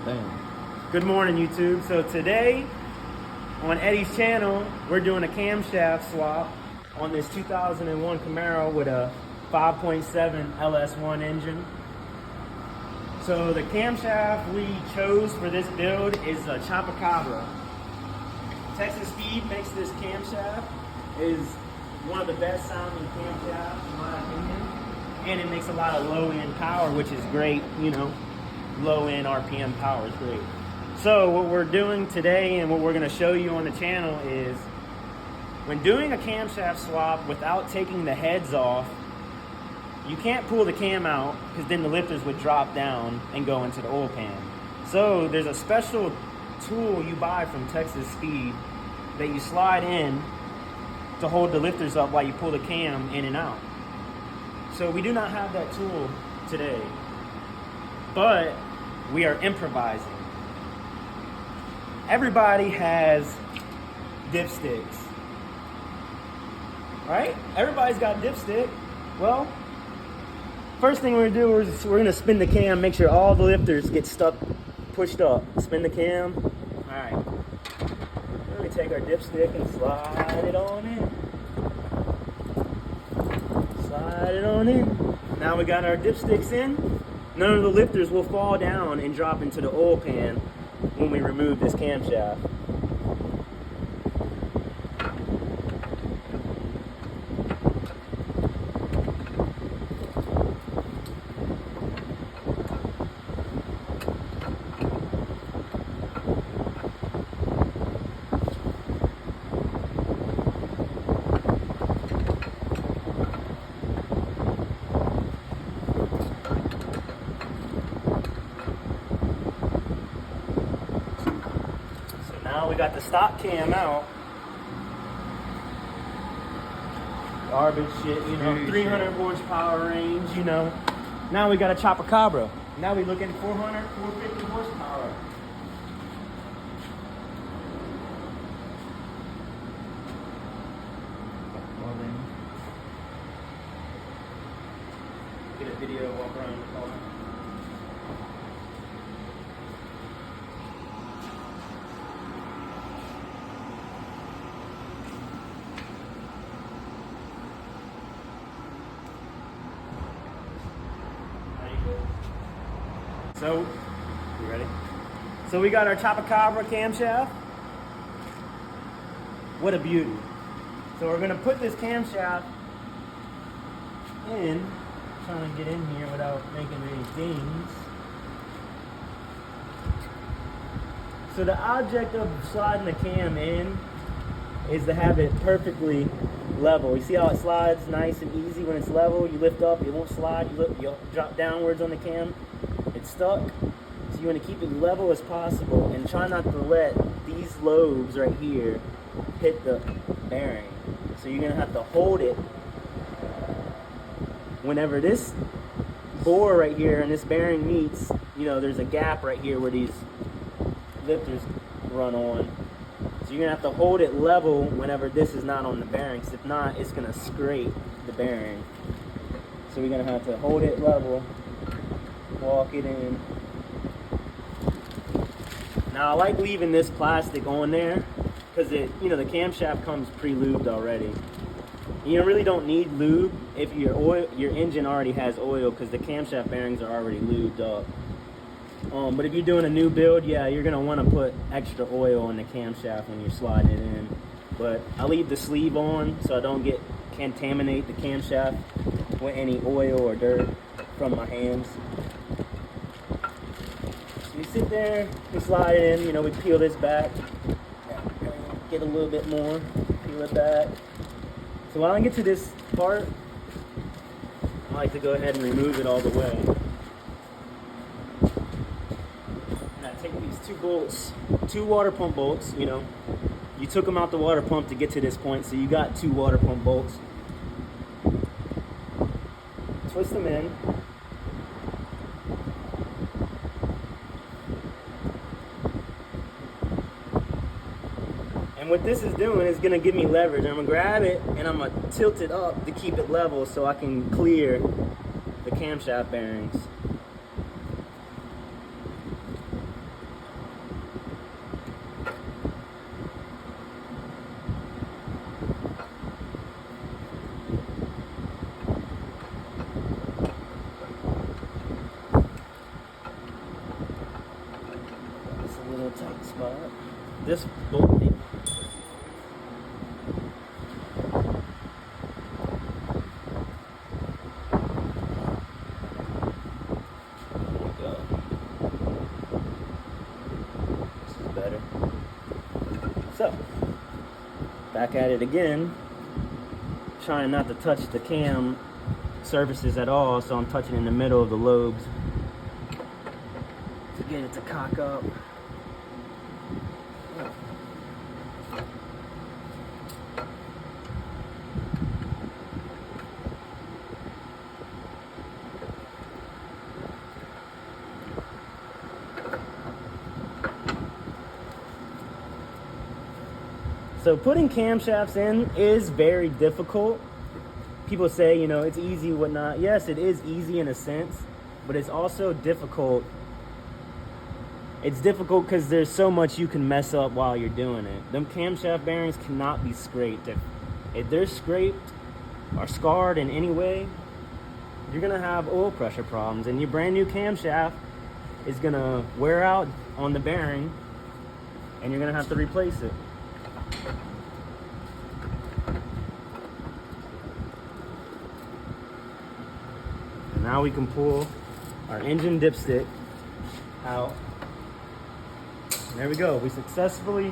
Damn. Good morning, YouTube. So today on Eddie's channel, we're doing a camshaft swap on this 2001 Camaro with a 5.7 ls1 engine. So the camshaft we chose for this build is a Chupacabra. Texas Speed makes this camshaft. Is one of the best sounding camshafts in my opinion. And it makes a lot of low end power, which is great, you know. Low end RPM power is great. So what we're doing today and what we're going to show you on the channel is when doing a camshaft swap without taking the heads off, you can't pull the cam out because then the lifters would drop down and go into the oil pan. So there's a special tool you buy from Texas Speed that you slide in to hold the lifters up while you pull the cam in and out. So we do not have that tool today, but we are improvising. Everybody has dipsticks, right? Everybody's got dipstick. Well, first thing we're gonna do is we're gonna spin the cam, make sure all the lifters get stuck, pushed up. Spin the cam. All right. Then we take our dipstick and slide it on in. Slide it on in. Now we got our dipsticks in. None of the lifters will fall down and drop into the oil pan when we remove this camshaft. Now we got the stock cam out. Garbage shit, you know, 300 horsepower range, you know. Now we got a Chupacabra. Now we looking 400, 450 horsepower. Get a video, walk around the car. So, you ready? So we got our Chupacabra camshaft. What a beauty. So we're gonna put this camshaft in, trying to get in here without making any dings. So the object of sliding the cam in is to have it perfectly level. You see how it slides nice and easy when it's level? You lift up, it won't slide, you drop downwards on the cam. It's stuck, so you want to keep it level as possible and try not to let these lobes right here hit the bearing. So you're going to have to hold it whenever this bore right here and this bearing meets, you know, there's a gap right here where these lifters run on. So you're going to have to hold it level whenever this is not on the bearings. If not, it's going to scrape the bearing. So we're going to have to hold it level. Walk it in. Now I like leaving this plastic on there because it, you know, the camshaft comes pre-lubed already. You really don't need lube if your engine already has oil because the camshaft bearings are already lubed up. But if you're doing a new build, yeah, you're gonna want to put extra oil in the camshaft when you're sliding it in. But I leave the sleeve on so I don't contaminate the camshaft with any oil or dirt from my hands. So we sit there, we slide it in, you know, we peel this back, get a little bit more, peel it back. So when I get to this part, I like to go ahead and remove it all the way. And I take these two bolts, two water pump bolts, you know, you took them out the water pump to get to this point, so you got two water pump bolts. Twist them in. And what this is doing is gonna give me leverage. I'm gonna grab it and I'm gonna tilt it up to keep it level so I can clear the camshaft bearings. little tight spot. This bolting. Better. So, back at it again, trying not to touch the cam surfaces at all, so I'm touching in the middle of the lobes to get it to cock up. So putting camshafts in is very difficult. People say, you know, it's easy, whatnot. Yes, it is easy in a sense, but it's also difficult. It's difficult because there's so much you can mess up while you're doing it. Them camshaft bearings cannot be scraped. If they're scraped or scarred in any way, you're gonna have oil pressure problems, and your brand new camshaft is gonna wear out on the bearing, and you're gonna have to replace it. And now we can pull our engine dipstick out. And there we go. We successfully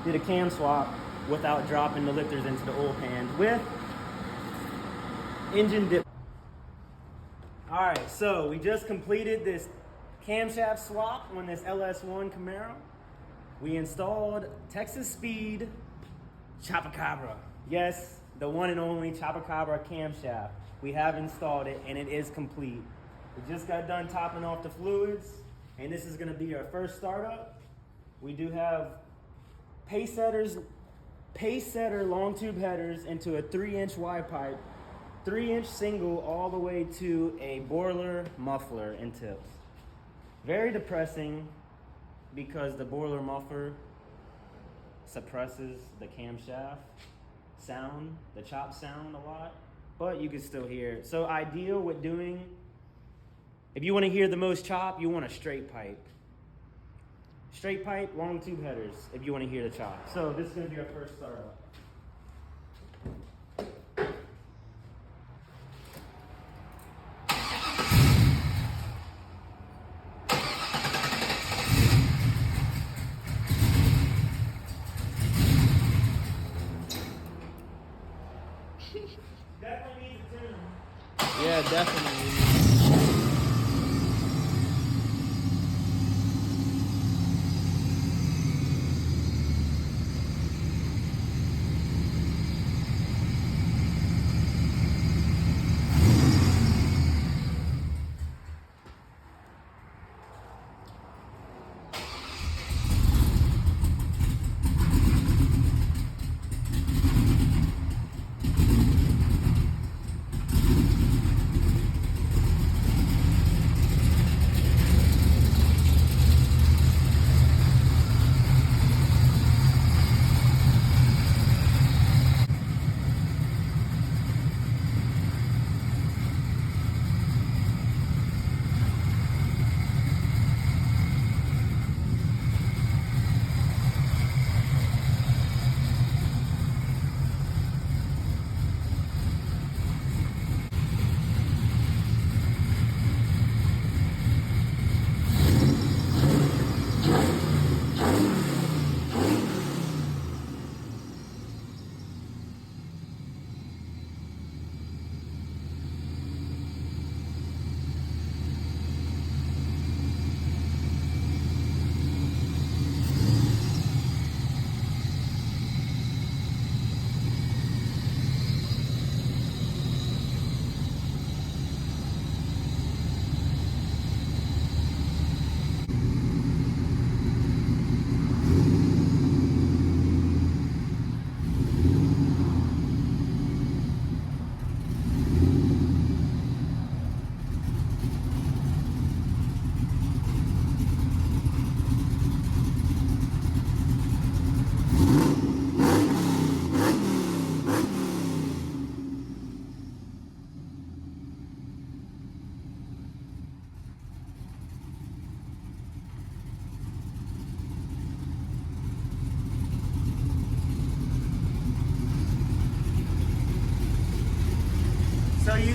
did a cam swap without dropping the lifters into the oil pan with engine dip. All right, so we just completed this camshaft swap on this ls1 Camaro. We installed Texas Speed Chupacabra. Yes, the one and only Chupacabra camshaft. We have installed it and it is complete. We just got done topping off the fluids, and this is gonna be our first startup. We do have pace setter long tube headers into a 3-inch Y pipe, 3-inch single all the way to a boiler muffler and tips. Very depressing because the boiler muffler suppresses the camshaft sound, the chop sound a lot, but you can still hear it. So ideal with doing, if you want to hear the most chop, you want a straight pipe. Straight pipe, long tube headers, if you want to hear the chop. So this is going to be our first startup. Definitely needs a tune. Yeah, definitely.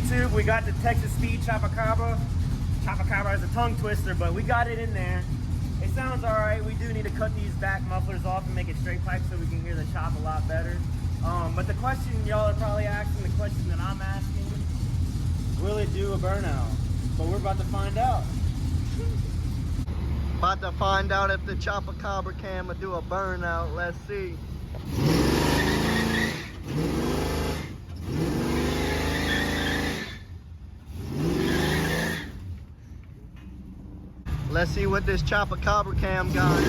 YouTube, we got the Texas Speed Chupacabra. Chupacabra is a tongue twister, but we got it in there. It sounds all right. We do need to cut these back mufflers off and make it straight pipe so we can hear the chop a lot better. But the question y'all are probably asking, the question that I'm asking, will it do a burnout? But we're about to find out. About to find out if the Chupacabra cam will do a burnout. Let's see. Let's see what this Chupacabra cam got.